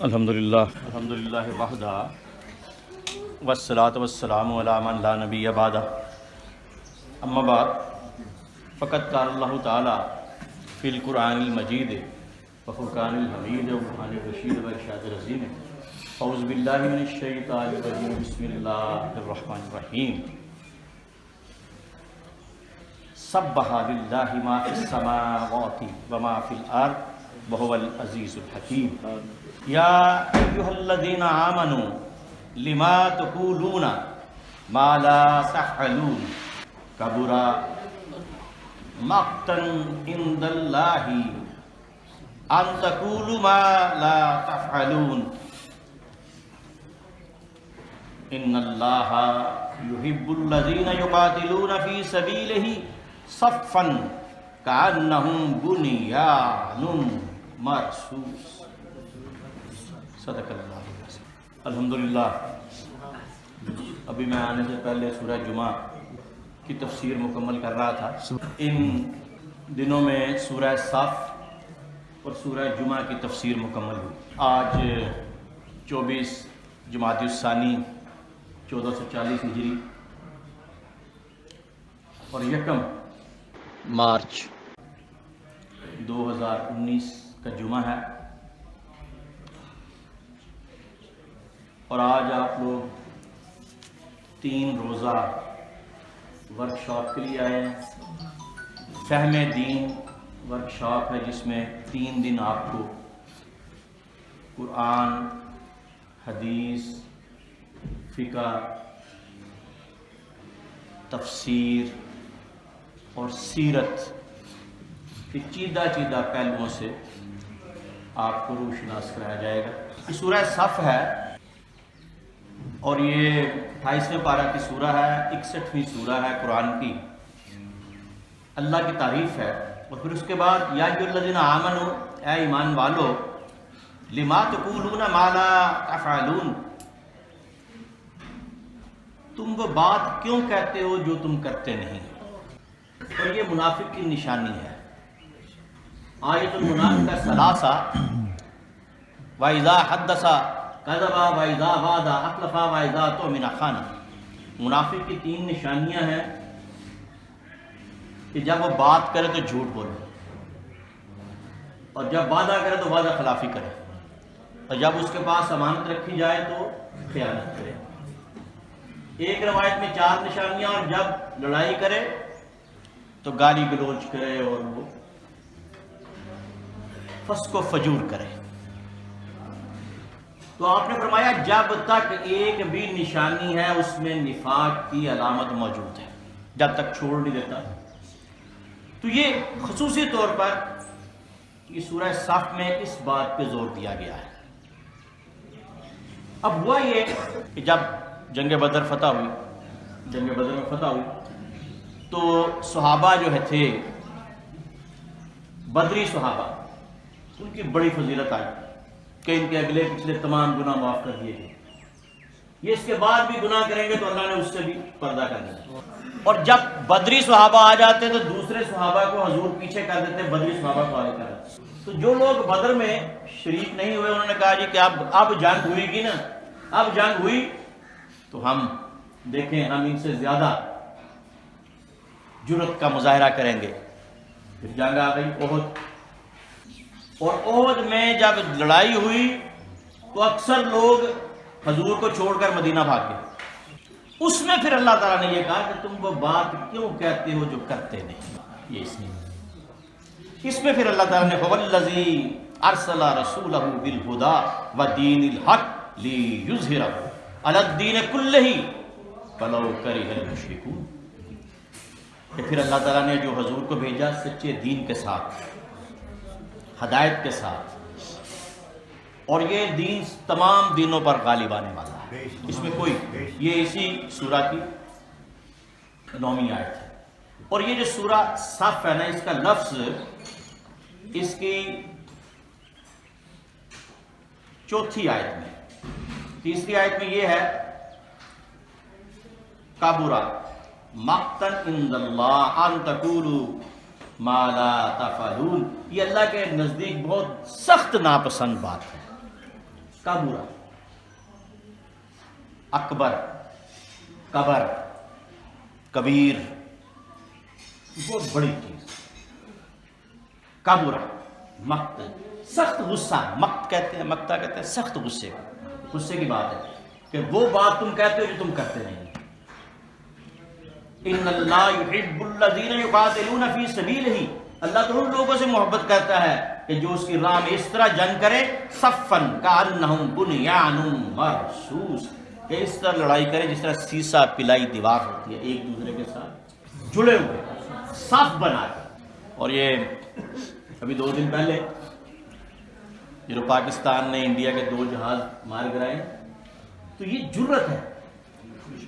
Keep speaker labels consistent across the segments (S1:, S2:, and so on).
S1: الحمدللہ وحدہ والصلاۃ والسلام علی من لا نبی بعدہ اما بعد فقد قال اللہ تعالی فی القرآن المجید وفرقان الحمید وبرہان الرشید وارشاد العظیم اعوذ باللہ من الشیطان الرجیم بسم اللہ الرحمن الرحیم سبح للہ ما فی السماوات وما فی الارض وهو العزیز الحکیم یا ایہا الذین آمنوا لما تقولون ما لا تفعلون کبر مقتا عند اللہ ان تقولوا ما لا تفعلون ان اللہ یحب الذین یقاتلون فی سبیلہ صفا کأنہم بنیان مرصوص صدق اللہ۔ الحمدللہ ابھی میں آنے سے پہلے سورہ جمعہ کی تفسیر مکمل کر رہا تھا۔ ان دنوں میں سورہ صف اور سورہ جمعہ کی تفسیر مکمل ہوئی۔ آج 24 جمادی الثانی 1440 ہجری اور 1 مارچ 2019 کا جمعہ ہے، اور آج آپ لوگ 3 روزہ ورکشاپ کے لیے آئے ہیں۔ فہم دین ورکشاپ ہے جس میں 3 دن آپ کو قرآن، حدیث، فقہ، تفسیر اور سیرت کی چیدہ پہلوؤں سے آپ کو روشناس کرایا جائے گا۔ یہ سورہ صف ہے اور یہ 28ویں پارہ کی سورہ ہے، 61ویں سورہ ہے قرآن کی۔ اللہ کی تعریف ہے، اور پھر اس کے بعد یا ایھا الذین آمنوا، اے ایمان والو، لما تقولون ما لا تفعلون، تم وہ بات کیوں کہتے ہو جو تم کرتے نہیں۔ اور یہ منافق کی نشانی ہے۔ آیت المنافق ثلاثہ، وَإِذَا حَدَّثَ كَذَبَ وَإِذَا وَعَدَ أَخْلَفَ وَإِذَا اؤْتُمِنَ خَانَ۔ منافق کی 3 نشانیاں ہیں کہ جب وہ بات کرے تو جھوٹ بولے، اور جب وعدہ کرے تو وعدہ خلافی کرے، اور جب اس کے پاس امانت رکھی جائے تو خیانت کرے۔ ایک روایت میں 4 نشانیاں، اور جب لڑائی کرے تو گالی گلوچ کرے اور وہ فسق و فجور کرے۔ تو آپ نے فرمایا جب تک ایک بھی نشانی ہے اس میں نفاق کی علامت موجود ہے، جب تک چھوڑ نہیں دیتا۔ تو یہ خصوصی طور پر یہ سورہ صف میں اس بات پہ زور دیا گیا ہے۔ اب ہوا یہ کہ جب جنگ بدر میں فتح ہوئی تو صحابہ جو تھے، بدری صحابہ، ان کی بڑی فضیلت آئی کہ ان کے اگلے پچھلے تمام گناہ معاف کر دیے گئے۔ یہ اس کے بعد بھی گناہ کریں گے تو اللہ نے اس سے بھی پردہ کر دیا۔ اور جب بدری صحابہ آ جاتے تو دوسرے صحابہ کو حضور پیچھے کر دیتے، بدری صحابہ کو آگے کر دیتے۔ تو جو لوگ بدر میں شریک نہیں ہوئے انہوں نے کہا جی کہ اب جنگ ہوئی گی نا، اب جنگ ہوئی تو ہم دیکھیں ہم ان سے زیادہ جرأت کا مظاہرہ کریں گے۔ پھر جنگ آ گئی احد، اور احد میں جب لڑائی ہوئی تو اکثر لوگ حضور کو چھوڑ کر مدینہ بھاگ گئے۔ اس میں پھر اللہ تعالیٰ نے یہ کہا کہ تم وہ بات کیوں کہتے ہو جو کرتے نہیں۔ یہ اس میں پھر اللہ تعالیٰ نے هو الذی ارسل رسولہ بالہدی ودین الحق لیظہرہ علی الدین کلہ ولو کرہ المشرکون۔ کہ پھر اللہ تعالیٰ نے جو حضور کو بھیجا سچے دین کے ساتھ، ہدایت کے ساتھ، اور یہ دین تمام دینوں پر غالب آنے والا ہے۔ اس میں کوئی، یہ اسی سورہ کی 9ویں آیت ہے۔ اور یہ جو سورہ صف ہے نا، اس کا لفظ اس کی 4تھی آیت میں، 3ری آیت میں یہ ہے کابورا مقتا عند اللہ ان تقولوا ما لا تفعلون، یہ اللہ کے نزدیک بہت سخت ناپسند بات ہے۔ کبر، اکبر، کبر، کبیر، بہت بڑی چیز، کبر، مقت، سخت غصہ، مقت کہتے ہیں، مقتا کہتے ہیں سخت غصے کی بات ہے کہ وہ بات تم کہتے ہو جو تم کرتے نہیں۔ ان اللہ یحب الذین یقاتلون فی سبیلہ، اللہ تو ان لوگوں سے محبت کرتا ہے کہ جو اس کی راہ میں اس طرح جنگ کرے، صفا کانہم بنیان مرصوص، کہ اس طرح لڑائی کرے جس طرح سیسا پلائی دیوار ہوتی ہے، ایک دوسرے کے ساتھ جڑے ہوئے، صف بنا کر۔ اور یہ ابھی 2 دن پہلے جو پاکستان نے انڈیا کے 2 جہاز مار گرائے، تو یہ جرت ہے،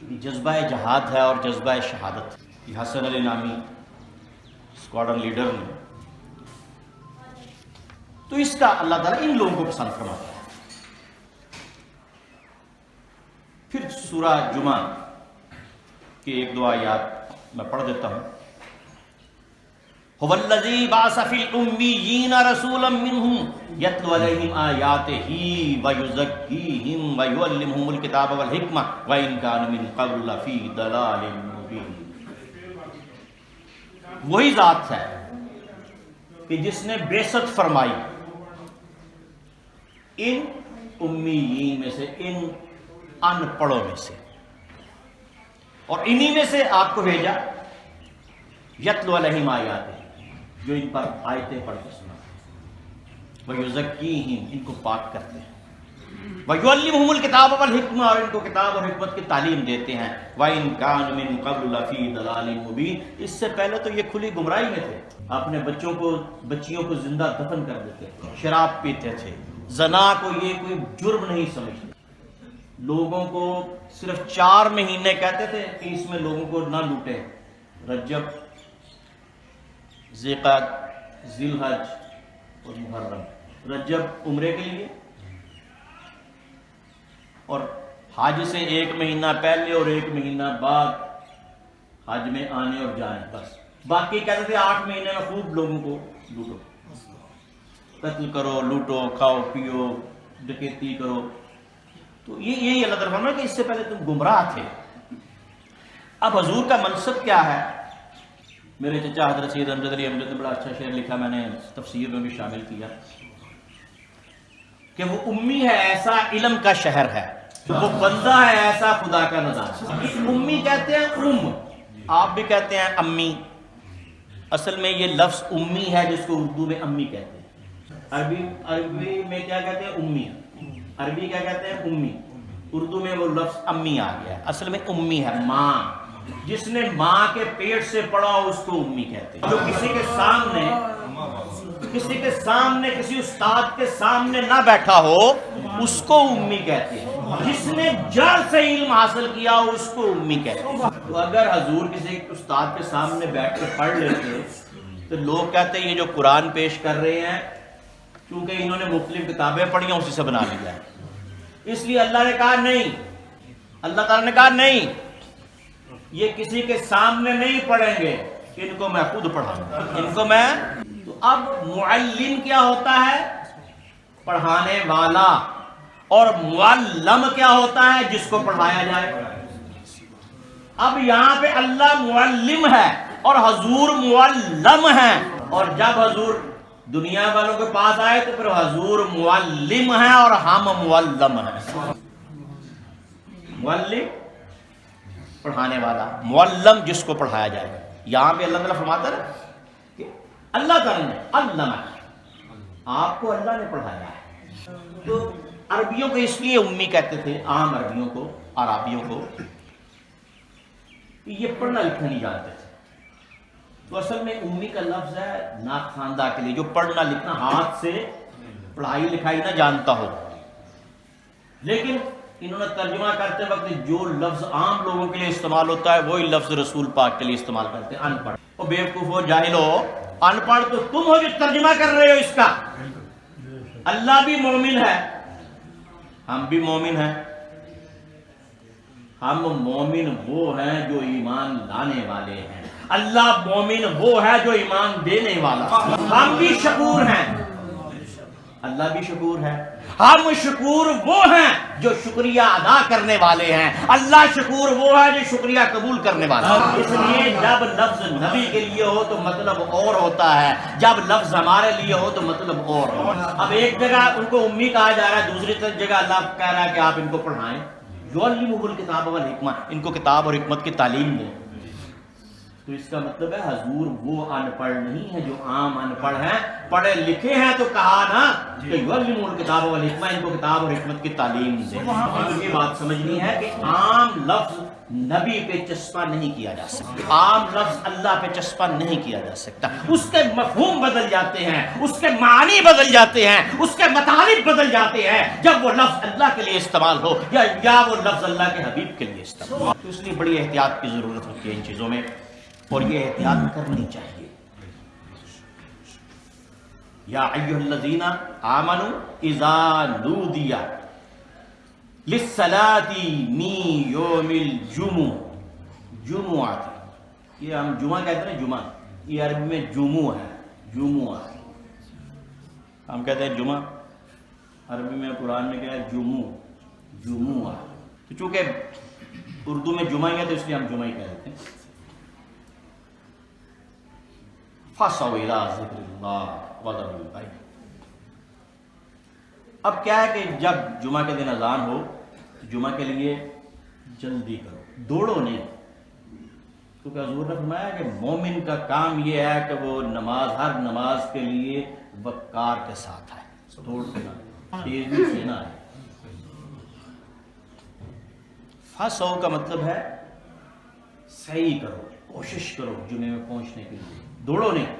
S1: یہ جذبہ جہاد ہے اور جذبہ شہادت۔ یہ حسن علی نامی اسکواڈرن لیڈر نے، تو اس کا اللہ تعالیٰ ان لوگوں کو پسند فرماتا ہے۔ پھر سورہ جمعہ کی 1-2 آیات میں پڑھ دیتا ہوں۔ هو الذی بعث فی الامیین رسولا منہم یتلو علیہم آیاتہ ویزکیہم ویعلمہم الکتاب والحکمہ وإن کانوا من قبل لفی ضلال مبین۔ وہی ذات ہے کہ جس نے بعثت فرمائی ان امیین میں سے، ان ان پڑھوں میں سے، اور انہی میں سے آپ کو بھیجا یتلو علیہم آیاتہ، جو ان پر آیتیں پڑھ کے سناتے ہیں، وَيُزَكِّيهِمْ، ان کو پاک کرتے ہیں، وَيُعَلِّمُهُمُ الْكِتَابَ وَالْحِکْمَةَ، اور ان کو کتاب اور حکمت کی تعلیم دیتے ہیں، وَإِن كَانُوا مِن قَبْلُ لَفِي ضَلَالٍ مُبِينٍ، اس سے پہلے تو یہ کھلی گمراہی میں تھے، اپنے بچیوں کو زندہ دفن کر دیتے، شراب پیتے تھے، زنا کو یہ کوئی جرم نہیں سمجھتے، لوگوں کو صرف 4 مہینے کہتے تھے کہ اس میں لوگوں کو نہ لوٹیں، رجب، ذیقعد، ذی الحج اور محرم۔ رجب عمرے کے لیے، اور حج سے 1 مہینہ پہلے اور 1 مہینہ بعد حج میں آنے اور جانے، بس۔ باقی کہتے تھے 8 مہینے میں خوب لوگوں کو لوٹو، قتل کرو، لوٹو، کھاؤ پیو، ڈکیتی کرو۔ تو یہی اللہ تعالیٰ فرمایا کہ اس سے پہلے تم گمراہ تھے۔ اب حضور کا منصب کیا ہے؟ میرے چچا حضرت سید امجد علی امجد نے بڑا اچھا شعر لکھا، میں نے تفسیر میں بھی شامل کیا، کہ وہ امی ہے ایسا علم کا شہر ہے، وہ بندہ ہے ایسا خدا کا نظارہ۔ امی کہتے ہیں آپ بھی کہتے ہیں امی، اصل میں یہ لفظ امی ہے جس کو اردو میں امی کہتے ہیں، عربی میں کیا کہتے ہیں؟ امی، عربی کیا کہتے ہیں؟ امی، اردو میں وہ لفظ امی آ گیا ہے، اصل میں امی ہے ماں، جس نے ماں کے پیٹ سے پڑا اس کو امی کہتے ہیں۔ جو کسی کے سامنے کسی استاد کے سامنے نہ بیٹھا ہو اس کو امی کہتے ہیں، جس نے جڑ سے علم حاصل کیا اس کو امی کہتے ہیں۔ تو اگر حضور کسی استاد کے سامنے بیٹھ کے پڑھ لیتے تو لوگ کہتے ہیں یہ جو قرآن پیش کر رہے ہیں کیونکہ انہوں نے مختلف کتابیں پڑھی ہیں اسی سے بنا لیا ہے، اس لیے اللہ نے کہا نہیں، اللہ تعالیٰ نے کہا نہیں، یہ کسی کے سامنے نہیں پڑھیں گے، ان کو میں خود پڑھاؤں گا، ان کو میں۔ تو اب معلم کیا ہوتا ہے؟ پڑھانے والا، اور معلم کیا ہوتا ہے؟ جس کو پڑھایا جائے۔ اب یہاں پہ اللہ معلم ہے اور حضور معلم ہیں، اور جب حضور دنیا والوں کے پاس آئے تو پھر حضور معلم ہیں اور ہم معلم ہیں۔ معلم پڑھانے والا، معلم جس کو پڑھایا جائے گا۔ یہاں پہ اللہ تعالیٰ فرماتا ہے کہ اللہ تعالیٰ نے علم، آپ کو اللہ نے پڑھایا ہے۔ تو عربیوں کو اس لیے امی کہتے تھے، عام عربیوں کو، عرابیوں کو، یہ پڑھنا لکھنا نہیں جانتے تھے۔ تو اصل میں امی کا لفظ ہے ناخواندہ کے لیے، جو پڑھنا لکھنا ہاتھ سے پڑھائی لکھائی نہ جانتا ہو، لیکن انہوں نے ترجمہ کرتے وقت جو لفظ عام لوگوں کے لیے استعمال ہوتا ہے وہی لفظ رسول پاک کے لیے استعمال کرتے ہیں، ان پڑھ۔ وہ بیوقوف ہو، جاہل ہو، ان پڑھ تو تم ہو جو ترجمہ کر رہے ہو اس کا۔ اللہ بھی مومن ہے، ہم بھی مومن ہیں، ہم مومن وہ ہیں جو ایمان لانے والے ہیں، اللہ مومن وہ ہے جو ایمان دینے والا، ہم بھی شکور ہیں، اللہ بھی شکور ہے. ہم شکور وہ ہیں جو شکریہ ادا کرنے والے ہیں. اللہ شکور وہ ہے جو شکریہ قبول کرنے والا ہے. اس لیے جب لفظ نبی کے لیے ہو تو مطلب اور ہوتا ہے, جب لفظ ہمارے لیے ہو تو مطلب اور ہو. اب ایک جگہ ان کو امی کہا جا رہا ہے, دوسری جگہ اللہ کہہ رہا ہے کہ آپ ان کو پڑھائیں. یعلمہ الکتاب والحکمہ, ان کو کتاب اور حکمت کی تعلیم دیں. تو اس کا مطلب ہے حضور وہ ان پڑھ نہیں ہے جو عام ان پڑھ ہیں, پڑھے لکھے ہیں. تو کہا نا کہ یعلمہ الکتاب والحکمہ, ان کو کتاب اور حکمت کی تعلیم دیں. یہ بات سمجھنی ہے کہ عام لفظ نبی پہ چسپاں نہیں کیا جا سکتا, عام لفظ اللہ پہ چسپاں نہیں کیا جا سکتا. اس کے مفہوم بدل جاتے ہیں, اس کے معنی بدل جاتے ہیں, اس کے مطالب بدل جاتے ہیں جب وہ لفظ اللہ کے لیے استعمال ہو یا وہ لفظ اللہ کے حبیب کے لیے استعمال ہو. تو اس لیے بڑی احتیاط کی ضرورت ہوتی ہے ان چیزوں میں, اور یہ احتیاط کرنی چاہیے. یا ایھا الذین آمنوا اذا نودی للصلاۃ من یوم الجمعہ. جمعہ, یہ ہم جمعہ کہتے ہیں, جمعہ یہ عربی میں جمعہ ہے. جمعہ ہم کہتے ہیں جمعہ, عربی میں قرآن میں کیا ہے جمعہ. جمعہ تو چونکہ اردو میں جمعہ ہی ہے تو اس لیے ہم جمعہ ہی کہتے ہیں. فَصَوْا إِلَىٰ ذِكْرِ اللَّهِ وَذَرُوا الْبَيْعَ. اب کیا ہے کہ جب جمعہ کے دن اذان ہو تو جمعہ کے لیے جلدی کرو, دوڑو نہیں. کیونکہ حضور نے فرمایا کہ مومن کا کام یہ ہے کہ وہ نماز, ہر نماز کے لیے وقار کے ساتھ آئے, دوڑ کے نہ, تیزی سے نہ آئے. فَصَوْا کا مطلب ہے صحیح کرو, کوشش کرو جمعے میں پہنچنے کے لیے, دوڑو نہیں.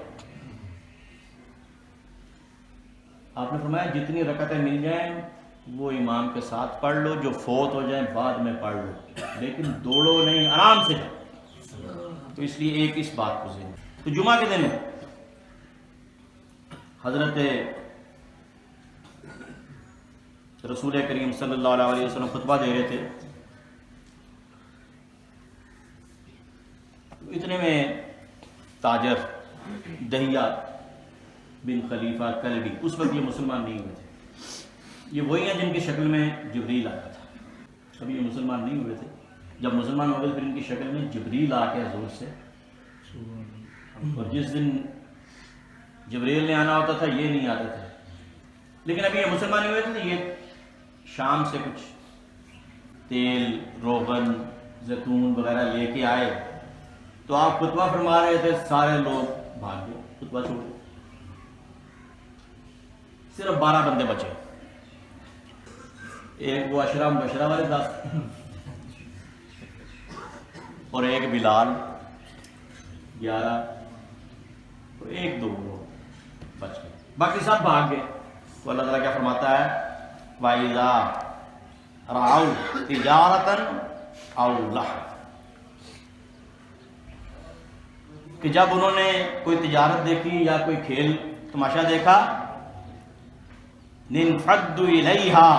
S1: آپ نے فرمایا جتنی رکعتیں مل جائیں وہ امام کے ساتھ پڑھ لو, جو فوت ہو جائیں بعد میں پڑھ لو, لیکن دوڑو نہیں, آرام سے جاؤ. تو اس لیے ایک اس بات کو ذہن. تو جمعہ کے دن حضرت رسول کریم صلی اللہ علیہ وسلم خطبہ دے رہے تھے. اتنے میں تاجر دہیہ بن خلیفہ کلبی, اس وقت یہ مسلمان نہیں ہوئے تھے, یہ وہی ہیں جن کی شکل میں جبریل آتا تھا. ابھی یہ مسلمان نہیں ہوئے تھے, جب مسلمان ہو گئے پھر ان کی شکل میں جبریل آ کے حضور سے, اور جس دن جبریل نے آنا ہوتا تھا یہ نہیں آتے تھے. لیکن ابھی یہ مسلمان نہیں ہوئے تھے تو یہ شام سے کچھ تیل, روغن, زیتون وغیرہ لے کے آئے. تو آپ خطبہ فرما رہے تھے, سارے لوگ بھاگ گئے, خطبہ چھوڑ گئے. صرف 12 بندے بچے, ایک وہ عشرہ مبشرہ والے 10 اور ایک بلال 11 اور ایک 2 بچ گئے, باقی سب بھاگ گئے. تو اللہ تعالیٰ کیا فرماتا ہے, وَإِذَا رَأَوْا تِجَارَةً أَوْ لَهْوًا, کہ جب انہوں نے کوئی تجارت دیکھی یا کوئی کھیل تماشا دیکھا, نِنفَدُّوا إِلَيْهَا,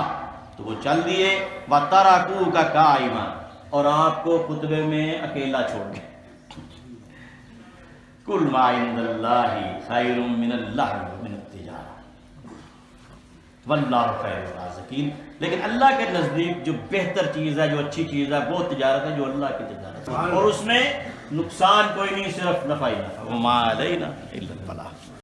S1: تو وہ چل دیے, وَتَرَكُوكَ قَائِمًا, اور آپ کو خطبے میں اکیلا چھوڑ گئے. قُلْ مَا عِندَ اللَّهِ خَيْرٌ مِّنَ اللَّهْوِ وَمِنَ التِّجَارَةِ وَاللَّهُ خَيْرُ الرَّازِقِينَ. لیکن اللہ کے نزدیک جو بہتر چیز ہے, جو اچھی چیز ہے, وہ تجارت ہے جو اللہ کی تجارت ہے, اور اس میں نقصان کوئی نہیں, صرف نفع ہی نفع. وَمَا عَلَيْنَا إِلَّا الْبَلَاغُ.